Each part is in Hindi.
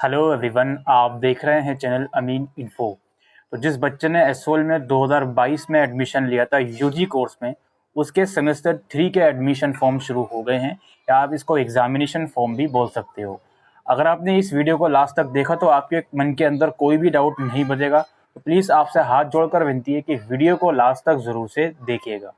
हेलो एवरीवन, आप देख रहे हैं चैनल अमीन इन्फो। तो जिस बच्चे ने एसओल में 2022 में एडमिशन लिया था यूजी कोर्स में, उसके सेमेस्टर 3 के एडमिशन फॉर्म शुरू हो गए हैं, या आप इसको एग्जामिनेशन फॉर्म भी बोल सकते हो। अगर आपने इस वीडियो को लास्ट तक देखा तो आपके मन के अंदर कोई भी डाउट नहीं बचेगा। तो प्लीज़ आपसे हाथ जोड़कर विनती है कि वीडियो को लास्ट तक ज़रूर से देखिएगा।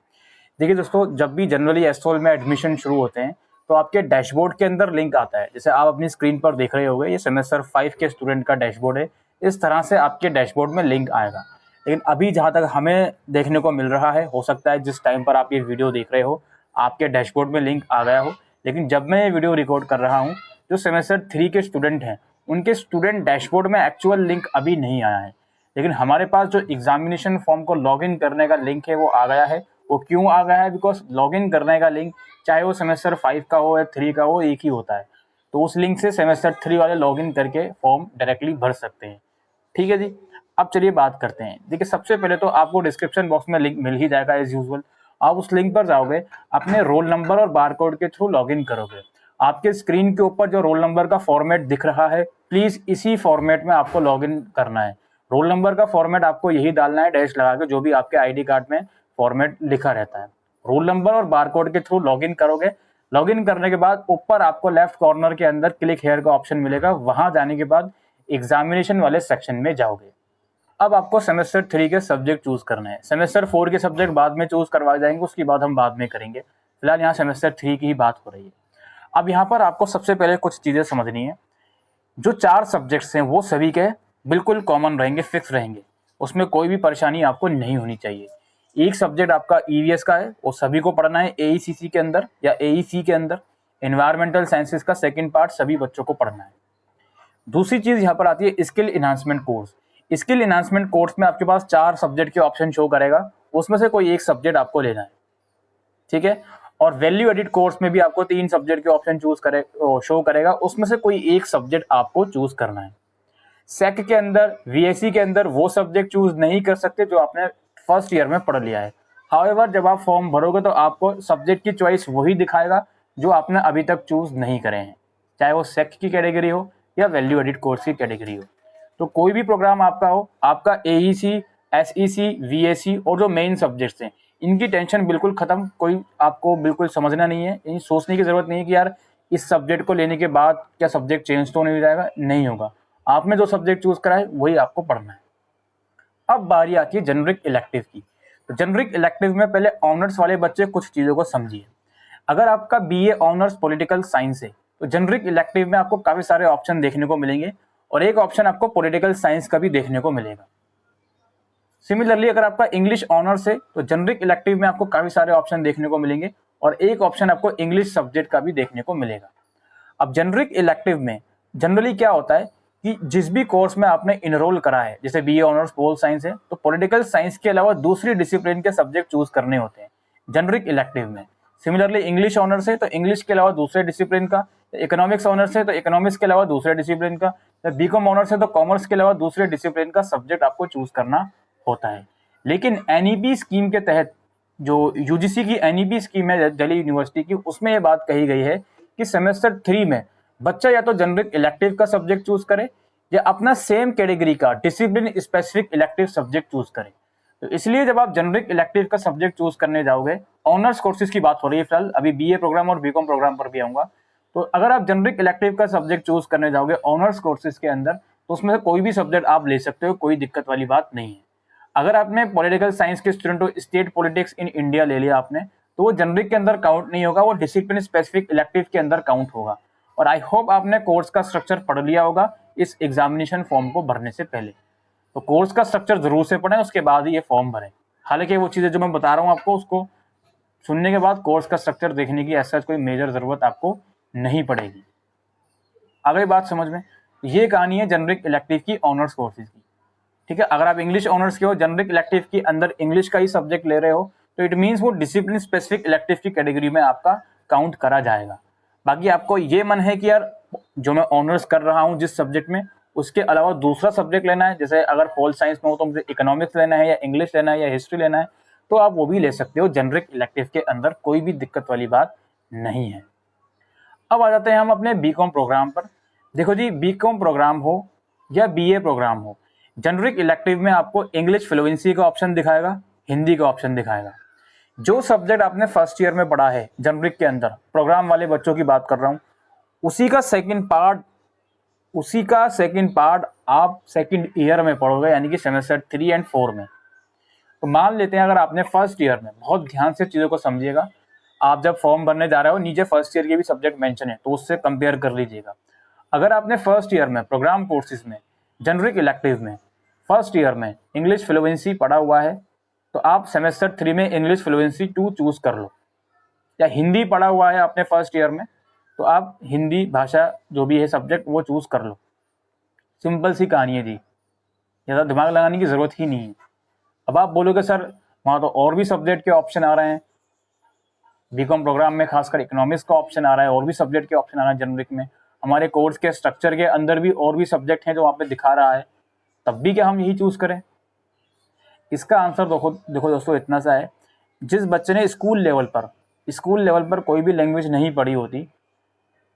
देखिए दोस्तों, जब भी जनरली एसओल में एडमिशन शुरू होते हैं तो आपके डैशबोर्ड के अंदर लिंक आता है। जैसे आप अपनी स्क्रीन पर देख रहे होंगे, ये सेमेस्टर 5 के स्टूडेंट का डैशबोर्ड है। इस तरह से आपके डैशबोर्ड में लिंक आएगा। लेकिन अभी जहाँ तक हमें देखने को मिल रहा है, हो सकता है जिस टाइम पर आप ये वीडियो देख रहे हो आपके डैशबोर्ड में लिंक आ गया हो, लेकिन जब मैं ये वीडियो रिकॉर्ड कर रहा हूँ, जो सेमेस्टर 3 के स्टूडेंट हैं उनके स्टूडेंट डैशबोर्ड में एक्चुअल लिंक अभी नहीं आया है। लेकिन हमारे पास जो एग्जामिनेशन फॉर्म को लॉगिन करने का लिंक है वो आ गया है। वो क्यों आ गया है? बिकॉज लॉगिन करने का लिंक चाहे वो सेमेस्टर 5 का हो या 3 का हो, एक ही होता है। तो उस लिंक से सेमेस्टर 3 वाले लॉगिन करके फॉर्म डायरेक्टली भर सकते हैं। ठीक है जी। अब चलिए बात करते हैं। देखिए, सबसे पहले तो आपको डिस्क्रिप्शन बॉक्स में लिंक मिल ही जाएगा एज यूजुअल। आप उस लिंक पर जाओगे, अपने रोल नंबर और बारकोड के थ्रू लॉगिन करोगे। आपके स्क्रीन के ऊपर जो रोल नंबर का फॉर्मेट दिख रहा है, प्लीज इसी फॉर्मेट में आपको लॉगिन करना है। रोल नंबर का फॉर्मेट आपको यही डालना है, डैश लगा के, जो भी आपके आईडी कार्ड में फॉर्मेट लिखा रहता है। रोल नंबर और बारकोड के थ्रू लॉगिन करोगे। लॉगिन करने के बाद ऊपर आपको लेफ्ट कॉर्नर के अंदर क्लिक हेयर का ऑप्शन मिलेगा। वहां जाने के बाद एग्जामिनेशन वाले सेक्शन में जाओगे। अब आपको सेमेस्टर 3 के सब्जेक्ट चूज करना है। सेमेस्टर 4 के सब्जेक्ट बाद में चूज करवाए जाएंगे, उसकी बात हम बाद में करेंगे। फिलहाल यहाँ सेमेस्टर 3 की ही बात हो रही है। अब यहाँ पर आपको सबसे पहले कुछ चीजें समझनी है। जो 4 सब्जेक्ट्स हैं वो सभी के बिल्कुल कॉमन रहेंगे, फिक्स रहेंगे। उसमें कोई भी परेशानी आपको नहीं होनी चाहिए। एक सब्जेक्ट आपका ईवीएस का है, वो सभी को पढ़ना है एईसीसी के अंदर या एईसी के अंदर। एनवायरमेंटल साइंसेज का सेकंड पार्ट सभी बच्चों को पढ़ना है। दूसरी चीज यहाँ पर आती है skill enhancement course. Skill enhancement course में आपके पास 4 सब्जेक्ट के ऑप्शन शो करेगा, उसमें से कोई एक सब्जेक्ट आपको लेना है। ठीक है। और वैल्यू एडिट कोर्स में भी आपको 3 सब्जेक्ट के ऑप्शन शो करेगा, उसमें से कोई एक सब्जेक्ट आपको चूज करना है। सेक के अंदर, वीएससी के अंदर वो सब्जेक्ट चूज नहीं कर सकते जो आपने फर्स्ट ईयर में पढ़ लिया है। हाउएवर जब आप फॉर्म भरोगे तो आपको सब्जेक्ट की चॉइस वही दिखाएगा जो आपने अभी तक चूज नहीं करे हैं, चाहे वो सेक की कैटेगरी हो या वैल्यू एडिट कोर्स की कैटेगरी हो। तो कोई भी प्रोग्राम आपका हो, आपका एईसी, एसईसी, वीएससी और जो मेन सब्जेक्ट्स हैं, इनकी टेंशन बिल्कुल खत्म। कोई आपको बिल्कुल समझना नहीं है, इन सोचने की जरूरत नहीं है कि यार इस सब्जेक्ट को लेने के बाद क्या सब्जेक्ट चेंज तो नहीं हो जाएगा। नहीं होगा। आपने जो सब्जेक्ट चूज करा है वही आपको पढ़ना है। अब बारी आती है जेनरिक इलेक्टिव की। तो जेनरिक इलेक्टिव में पहले ऑनर्स वाले बच्चे कुछ चीजों को समझिए। अगर आपका बीए ऑनर्स पॉलिटिकल साइंस है तो जेनरिक इलेक्टिव में आपको काफी सारे ऑप्शन देखने को मिलेंगे, और एक ऑप्शन आपको पॉलिटिकल साइंस का भी देखने को मिलेगा। सिमिलरली अगर आपका इंग्लिश ऑनर्स है तो जेनरिक इलेक्टिव में आपको काफी सारे ऑप्शन देखने को मिलेंगे, और एक ऑप्शन आपको इंग्लिश सब्जेक्ट का भी देखने को मिलेगा। अब जेनरिक इलेक्टिव में जनरली क्या होता है कि जिस भी कोर्स में आपने इनरोल करा है, जैसे बीए ऑनर्स पोल साइंस है, तो पॉलिटिकल साइंस के अलावा दूसरी डिसिप्लिन के सब्जेक्ट चूज करने होते हैं जेनरिक इलेक्टिव में। सिमिलरली इंग्लिश ऑनर्स है तो इंग्लिश के अलावा दूसरे डिसिप्लिन का, इकोनॉमिक्स ऑनर्स है तो इकोनॉमिक्स के अलावा दूसरे डिसिप्लिन का, बीकॉम ऑनर्स है तो कॉमर्स के अलावा दूसरे डिसिप्लिन का सब्जेक्ट आपको चूज करना होता है। लेकिन एनईपी स्कीम के तहत, जो यूजीसी की एनईपी स्कीम है दिल्ली यूनिवर्सिटी की, उसमें ये बात कही गई है कि सेमेस्टर 3 में बच्चा या तो जेनरिक इलेक्टिव का सब्जेक्ट चूज करे या अपना सेम कैटेगरी का discipline specific elective subject choose करे। तो इसलिए जब आप जेनरिक इलेक्टिव का सब्जेक्ट चूज करने जाओगे, ऑनर्स कोर्सेज की बात हो रही है फिलहाल, अभी बीए प्रोग्राम और बीकॉम प्रोग्राम पर भी आऊंगा। तो अगर आप जेनरिक इलेक्टिव का सब्जेक्ट चूज करने जाओगे ऑनर्स कोर्सेज के अंदर, तो उसमें से कोई भी सब्जेक्ट आप ले सकते हो, कोई दिक्कत वाली बात नहीं है। अगर आपने पॉलिटिकल साइंस के स्टूडेंट हो, स्टेट पॉलिटिक्स इन इंडिया ले लिया आपने, तो वो जेनरिक के अंदर काउंट नहीं होगा, वो डिसिप्लिन स्पेसिफिक इलेक्टिव के अंदर काउंट होगा। और आई होप आपने कोर्स का स्ट्रक्चर पढ़ लिया होगा इस एग्जामिनेशन फॉर्म को भरने से पहले। तो कोर्स का स्ट्रक्चर जरूर से पढ़ें, उसके बाद ही ये फॉर्म भरें। हालांकि वो चीजें जो मैं बता रहा हूँ आपको, उसको सुनने के बाद कोर्स का स्ट्रक्चर देखने की ऐसा कोई मेजर जरूरत आपको नहीं पड़ेगी। अगली बात समझ में, ये कहानी है जेनरिक इलेक्टिव की ऑनर्स कोर्सेज की। ठीक है। अगर आप इंग्लिश ऑनर्स के हो, जेनरिक इलेक्टिव के अंदर इंग्लिश का ही सब्जेक्ट ले रहे हो, तो इट मींस वो डिसिप्लिन स्पेसिफिक इलेक्टिव की कैटेगरी में आपका काउंट करा जाएगा। बाकी आपको ये मन है कि यार जो मैं ऑनर्स कर रहा हूँ जिस सब्जेक्ट में, उसके अलावा दूसरा सब्जेक्ट लेना है, जैसे अगर पोल साइंस में हो तो मुझे इकोनॉमिक्स लेना है या इंग्लिश लेना है या हिस्ट्री लेना है, तो आप वो भी ले सकते हो जेनरिक इलेक्टिव के अंदर, कोई भी दिक्कत वाली बात नहीं है। अब आ जाते हैं हम अपने बीकॉम प्रोग्राम पर। देखो जी, बीकॉम प्रोग्राम हो या बीए प्रोग्राम हो, जेनरिक इलेक्टिव में आपको इंग्लिश फ्लुएंसी का ऑप्शन दिखाएगा, हिंदी का ऑप्शन दिखाएगा। जो सब्जेक्ट आपने फर्स्ट ईयर में पढ़ा है जेनरिक के अंदर, प्रोग्राम वाले बच्चों की बात कर रहा हूँ, उसी का सेकंड पार्ट आप सेकंड ईयर में पढ़ोगे, यानी कि सेमेस्टर 3 एंड 4 में। तो मान लेते हैं अगर आपने फर्स्ट ईयर में, बहुत ध्यान से चीज़ों को समझिएगा, आप जब फॉर्म भरने जा रहे हो नीचे फर्स्ट ईयर के भी सब्जेक्ट मेंशन है, तो उससे कंपेयर कर लीजिएगा। अगर आपने फर्स्ट ईयर में प्रोग्राम कोर्सेज में जेनरिक इलेक्टिव में फर्स्ट ईयर में इंग्लिश फ्लुएंसी पढ़ा हुआ है, तो आप सेमेस्टर 3 में इंग्लिश फ्लुएंसी 2 चूज कर लो। या हिंदी पढ़ा हुआ है आपने फर्स्ट ईयर में, तो आप हिंदी भाषा जो भी है सब्जेक्ट वो चूज कर लो। सिंपल सी कहानी है जी, ज़्यादा दिमाग लगाने की ज़रूरत ही नहीं है। अब आप बोलोगे सर वहाँ तो और भी सब्जेक्ट के ऑप्शन आ रहे हैं, बीकॉम प्रोग्राम में खासकर इकोनॉमिक्स का ऑप्शन आ रहा है, और भी सब्जेक्ट के ऑप्शन आ रहा है जेनरिक में, हमारे कोर्स के स्ट्रक्चर के अंदर भी और भी सब्जेक्ट हैं जो वहाँ पे दिखा रहा है, तब भी क्या हम यही चूज़ करें? इसका आंसर देखो दोस्तों इतना सा है, जिस बच्चे ने स्कूल लेवल पर कोई भी लैंग्वेज नहीं पढ़ी होती,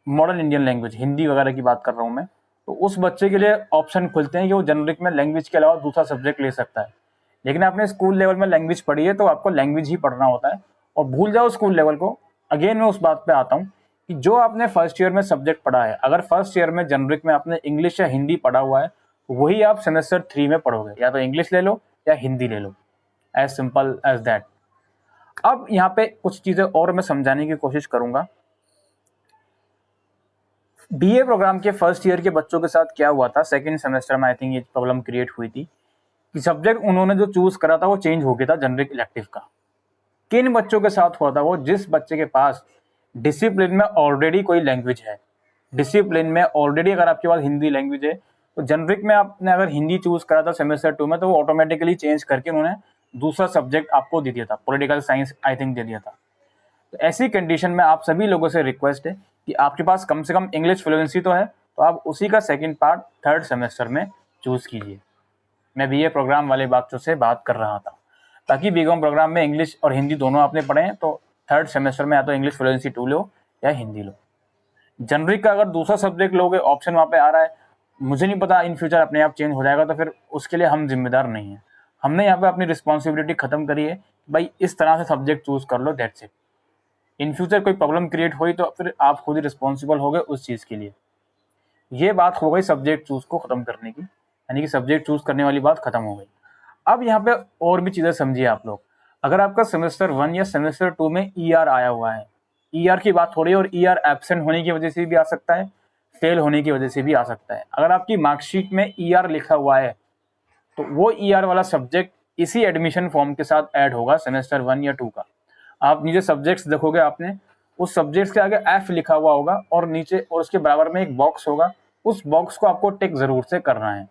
मॉडर्न इंडियन लैंग्वेज हिंदी वगैरह की बात कर रहा हूँ मैं, तो उस बच्चे के लिए ऑप्शन खुलते हैं कि वो जेनरिक में लैंग्वेज के अलावा दूसरा सब्जेक्ट ले सकता है। लेकिन आपने स्कूल लेवल में लैंग्वेज पढ़ी है तो आपको लैंग्वेज ही पढ़ना होता है, और भूल जाओ स्कूल लेवल को। अगेन मैं उस बात पे आता हूँ कि जो आपने फर्स्ट ईयर में सब्जेक्ट पढ़ा है, अगर फर्स्ट ईयर में जेनरिक में आपने इंग्लिश या हिंदी पढ़ा हुआ है, तो वही आप सेमेस्टर 3 में पढ़ोगे, या तो इंग्लिश ले लो या हिंदी ले लो, एज सिंपल एज दैट। अब यहाँ पे कुछ चीज़ें और मैं समझाने की कोशिश करूँगा। बीए प्रोग्राम के फर्स्ट ईयर के बच्चों के साथ क्या हुआ था, सेकंड सेमेस्टर में आई थिंक ये प्रॉब्लम क्रिएट हुई थी कि सब्जेक्ट उन्होंने जो चूज करा था वो चेंज हो गया था जेनरिक इलेक्टिव का। किन बच्चों के साथ हुआ था वो? जिस बच्चे के पास डिसिप्लिन में ऑलरेडी कोई लैंग्वेज है, डिसिप्लिन में ऑलरेडी अगर आपके पास हिंदी लैंग्वेज है, तो जेनरिक में आपने अगर हिंदी चूज करा था सेमेस्टर 2 में, तो वो ऑटोमेटिकली चेंज करके उन्होंने दूसरा सब्जेक्ट आपको दे दिया था, political science I think they दिया था। तो ऐसी कंडीशन में आप सभी लोगों से रिक्वेस्ट है कि आपके पास कम से कम इंग्लिश फ्लुएंसी तो है, तो आप उसी का सेकंड पार्ट थर्ड सेमेस्टर में चूज कीजिए। मैं बीए प्रोग्राम वाले बच्चों से बात कर रहा था, ताकि बीकॉम प्रोग्राम में इंग्लिश और हिंदी दोनों आपने पढ़े हैं, तो थर्ड सेमेस्टर में या तो इंग्लिश फ्लुएंसी 2 लो या हिंदी लो। जनरिक का अगर दूसरा सब्जेक्ट लोगे, ऑप्शन वहाँ पे आ रहा है, मुझे नहीं पता इन फ्यूचर अपने आप चेंज हो जाएगा, तो फिर उसके लिए हम जिम्मेदार नहीं हैं। हमने यहाँ पे अपनी रिस्पॉन्सिबिलिटी खत्म करी है, भाई इस तरह से सब्जेक्ट चूज कर लो, दैट्स इट। इन फ्यूचर कोई प्रॉब्लम क्रिएट हुई तो फिर आप खुद ही रिस्पॉन्सिबल हो गए उस चीज़ के लिए। ये बात हो गई सब्जेक्ट चूज को खत्म करने की, यानी कि सब्जेक्ट चूज करने वाली बात खत्म हो गई। अब यहाँ पे और भी चीज़ें समझिए आप लोग। अगर आपका सेमेस्टर 1 या सेमेस्टर 2 में ईआर आया हुआ है, ईआर की बात हो रही है, और ईआर एब्सेंट होने की वजह से भी आ सकता है, फेल होने की वजह से भी आ सकता है। अगर आपकी मार्कशीट में ईआर लिखा हुआ है, तो वो ईआर वाला सब्जेक्ट इसी एडमिशन फॉर्म के साथ ऐड होगा सेमेस्टर 1 या 2 का। आप नीचे सब्जेक्ट्स देखोगे, आपने उस सब्जेक्ट्स के आगे एफ लिखा हुआ होगा, और नीचे और उसके बराबर में एक बॉक्स होगा, उस बॉक्स को आपको टिक जरूर से करना है।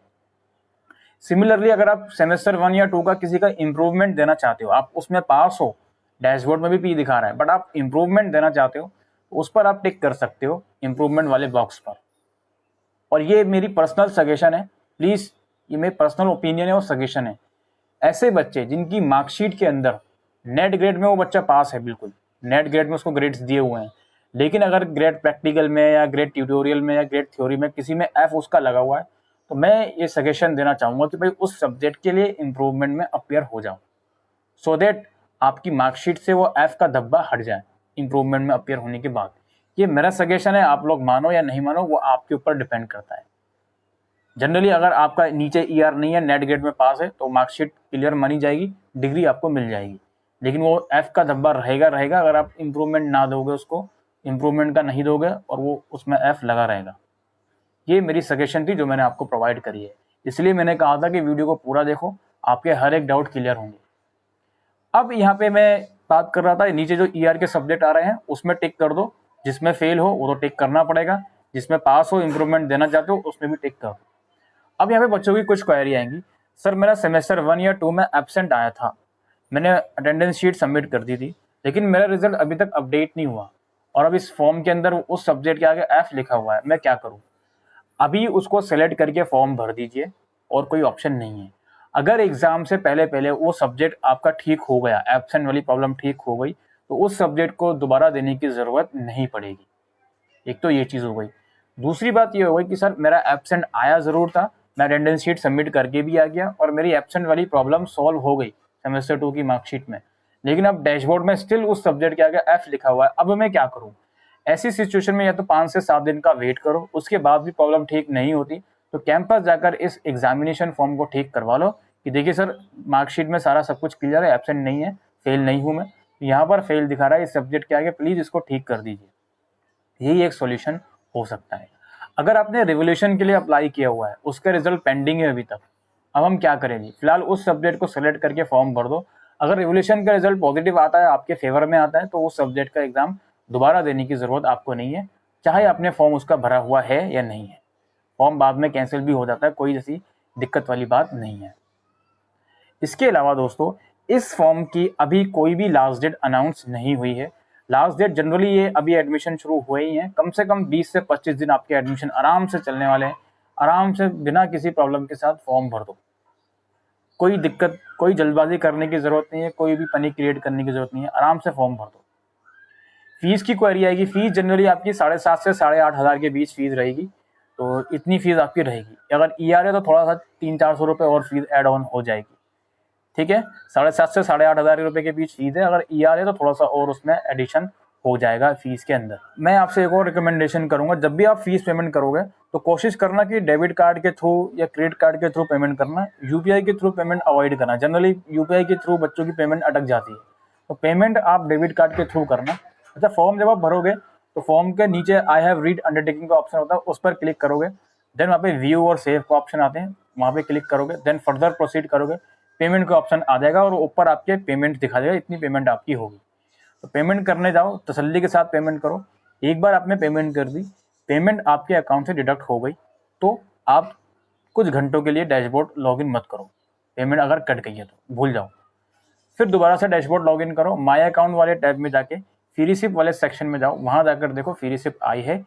सिमिलरली अगर आप सेमेस्टर 1 या 2 का किसी का इंप्रूवमेंट देना चाहते हो, आप उसमें पास हो, डैशबोर्ड में भी पी दिखा रहा है, बट आप इंप्रूवमेंट देना चाहते हो, तो उस पर आप टिक कर सकते हो इंप्रूवमेंट वाले बॉक्स पर। और ये मेरी पर्सनल सजेशन है, प्लीज, ये मेरी पर्सनल ओपिनियन है और सजेशन है। ऐसे बच्चे जिनकी मार्कशीट के अंदर नेट ग्रेड में वो बच्चा पास है, बिल्कुल नेट ग्रेड में उसको ग्रेड्स दिए हुए हैं, लेकिन अगर ग्रेड प्रैक्टिकल में या ग्रेड ट्यूटोरियल में या ग्रेड थ्योरी में किसी में एफ उसका लगा हुआ है, तो मैं ये सजेशन देना चाहूँगा कि भाई उस सब्जेक्ट के लिए इम्प्रूवमेंट में अपियर हो जाओ, सो दैट आपकी मार्कशीट से वो एफ का धब्बा हट जाए इम्प्रूवमेंट में अपियर होने के बाद। ये मेरा सजेशन है, आप लोग मानो या नहीं मानो वो आपके ऊपर डिपेंड करता है। जनरली अगर आपका नीचे ईआर नहीं है, नेट ग्रेड में पास है, तो मार्कशीट क्लियर मानी जाएगी, डिग्री आपको मिल जाएगी, लेकिन वो एफ का धब्बा रहेगा अगर आप इम्प्रूवमेंट ना दोगे, उसको इम्प्रूवमेंट का नहीं दोगे और वो उसमें एफ लगा रहेगा। ये मेरी सजेशन थी जो मैंने आपको प्रोवाइड करी है, इसलिए मैंने कहा था कि वीडियो को पूरा देखो, आपके हर एक डाउट क्लियर होंगे। अब यहाँ पे मैं बात कर रहा था, नीचे जो ईआर के सब्जेक्ट आ रहे हैं उसमें टिक कर दो, जिसमें फेल हो वो तो टिक करना पड़ेगा, जिसमें पास हो इम्प्रूवमेंट देना चाहते हो उसमें भी टिक कर दो। अब यहाँ पे बच्चों की कुछ क्वेरी आएंगी, सर मेरा सेमेस्टर 1 या 2 में एब्सेंट आया था, मैंने अटेंडेंस शीट सबमिट कर दी थी, लेकिन मेरा रिजल्ट अभी तक अपडेट नहीं हुआ, और अब इस फॉर्म के अंदर उस सब्जेक्ट के आगे एफ लिखा हुआ है, मैं क्या करूँ? अभी उसको सेलेक्ट करके फॉर्म भर दीजिए, और कोई ऑप्शन नहीं है। अगर एग्जाम से पहले वो सब्जेक्ट आपका ठीक हो गया, एब्सेंट वाली प्रॉब्लम ठीक हो गई, तो उस सब्जेक्ट को दोबारा देने की ज़रूरत नहीं पड़ेगी। एक तो ये चीज़ हो गई। दूसरी बात ये हो गई कि सर मेरा एब्सेंट आया ज़रूर था, मैं अटेंडेंस शीट सबमिट करके भी आ गया और मेरी एब्सेंट वाली प्रॉब्लम सॉल्व हो गई सेमेस्टर 2 की मार्कशीट में, लेकिन अब डैशबोर्ड में स्टिल उस सब्जेक्ट के आगे एफ लिखा हुआ है। अब मैं क्या करूँ? ऐसी सिचुएशन में या तो 5 से 7 दिन का वेट करो, उसके बाद भी प्रॉब्लम ठीक नहीं होती तो कैंपस जाकर इस एग्जामिनेशन फॉर्म को ठीक करवा लो कि देखिए सर मार्कशीट में सारा सब कुछ क्लियर है, एब्सेंट नहीं है, फेल नहीं हूँ मैं, यहाँ पर फेल दिखा रहा है इस सब्जेक्ट के आगे, प्लीज़ इसको ठीक कर दीजिए। यही एक सॉल्यूशन हो सकता है। अगर आपने रिवोल्यूशन के लिए अप्लाई किया हुआ है, उसका रिजल्ट पेंडिंग है अभी तक, अब हम क्या करें जी? फिलहाल उस सब्जेक्ट को सेलेक्ट करके फॉर्म भर दो। अगर रिवोल्यूशन का रिजल्ट पॉजिटिव आता है, आपके फेवर में आता है, तो उस सब्जेक्ट का एग्जाम दोबारा देने की जरूरत आपको नहीं है, चाहे आपने फॉर्म उसका भरा हुआ है या नहीं है। फॉर्म बाद में कैंसिल भी हो जाता है, कोई ऐसी दिक्कत वाली बात नहीं है। इसके अलावा दोस्तों, इस फॉर्म की अभी कोई भी लास्ट डेट अनाउंस नहीं हुई है। लास्ट डेट जनरली ये अभी एडमिशन शुरू हुए ही हैं, कम से कम 20 से 25 दिन आपके एडमिशन आराम से चलने वाले हैं। आराम से बिना किसी प्रॉब्लम के साथ फॉर्म भर दो, कोई दिक्कत, कोई जल्दबाजी करने की जरूरत नहीं है, कोई भी पैनिक क्रिएट करने की जरूरत नहीं है, आराम से फॉर्म भर दो। फीस की क्वेरी आएगी, फीस जनरली आपकी 7,500 से 8,500 के बीच फीस रहेगी, तो इतनी फीस आपकी रहेगी। अगर ER है तो थोड़ा सा 300-400 रुपये और फीस एड ऑन हो जाएगी, ठीक है। 7,500 से 8,500 रुपये के बीच फीस है, अगर ER है तो थोड़ा सा और उसमें एडिशन हो जाएगा फीस के अंदर। मैं आपसे एक और रिकमेंडेशन करूंगा, जब भी आप फीस पेमेंट करोगे तो कोशिश करना कि डेबिट कार्ड के थ्रू या क्रेडिट कार्ड के थ्रू पेमेंट करना, UPI के थ्रू पेमेंट अवॉइड करना। जनरली UPI के थ्रू बच्चों की पेमेंट अटक जाती है, तो पेमेंट आप डेबिट कार्ड के थ्रू करना। अच्छा, फॉर्म जब आप भरोगे तो फॉर्म के नीचे आई हैव रीड अंडरटेकिंग का ऑप्शन होता है, उस पर क्लिक करोगे, देन वहाँ पे व्यू और सेव का ऑप्शन आते हैं, वहाँ पे क्लिक करोगे, देन फर्दर प्रोसीड करोगे, पेमेंट का ऑप्शन आ जाएगा और ऊपर आपके पेमेंट दिखा देगा, इतनी पेमेंट आपकी होगी। तो पेमेंट करने जाओ, तसल्ली के साथ पेमेंट करो। एक बार आपने पेमेंट कर दी, पेमेंट आपके अकाउंट से डिडक्ट हो गई, तो आप कुछ घंटों के लिए डैशबोर्ड लॉगिन मत करो। पेमेंट अगर कट गई है तो भूल जाओ, फिर दोबारा से डैशबोर्ड लॉगिन करो, माय अकाउंट वाले टैब में जाके फी रिसिप्ट वाले सेक्शन में जाओ, वहां जाकर देखो फी रिसिप्ट आई है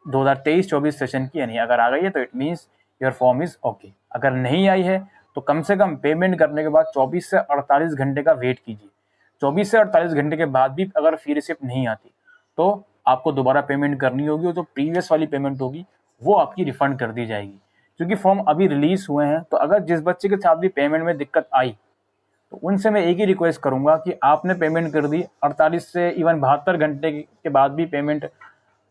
2023-24 सेशन की या नहीं। अगर आ गई है तो it means your form is okay. अगर नहीं आई है तो कम से कम पेमेंट करने के बाद 24 से 48 घंटे का वेट कीजिए। 24 से 48 घंटे के बाद भी अगर फी रिसिप्ट नहीं आती तो आपको दोबारा पेमेंट करनी होगी, और जो प्रीवियस वाली पेमेंट होगी वो आपकी रिफंड कर दी जाएगी। क्योंकि फॉर्म अभी रिलीज हुए हैं, तो अगर जिस बच्चे के साथ भी पेमेंट में दिक्कत आई तो उनसे मैं एक ही रिक्वेस्ट करूंगा कि आपने पेमेंट कर दी, 48 से इवन 72 घंटे के बाद भी पेमेंट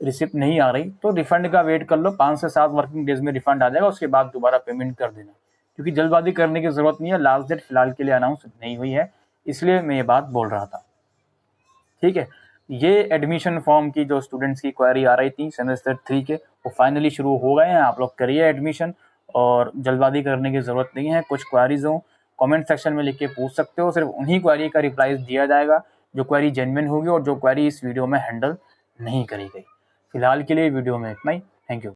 रिसिप्ट नहीं आ रही तो रिफंड का वेट कर लो, 5 से 7 वर्किंग डेज में रिफंड आ जाएगा, उसके बाद दोबारा पेमेंट कर देना। क्योंकि जल्दबाजी करने की जरूरत नहीं है, लास्ट डेट फिलहाल के लिए अनाउंस नहीं हुई है, इसलिए मैं ये बात बोल रहा था, ठीक है। ये एडमिशन फॉर्म की जो स्टूडेंट्स की क्वेरी आ रही थी सेमेस्टर 3 के, वो फाइनली शुरू हो गए हैं। आप लोग करिए एडमिशन, और जल्दबाजी करने की ज़रूरत नहीं है। कुछ क्वेरीज हो कमेंट सेक्शन में लिख के पूछ सकते हो, सिर्फ उन्हीं क्वेरी का रिप्लाई दिया जाएगा जो क्वेरी जेन्युइन होगी और जो क्वेरी इस वीडियो में हैंडल नहीं करी गई। फिलहाल के लिए वीडियो में इतना ही। Thank you.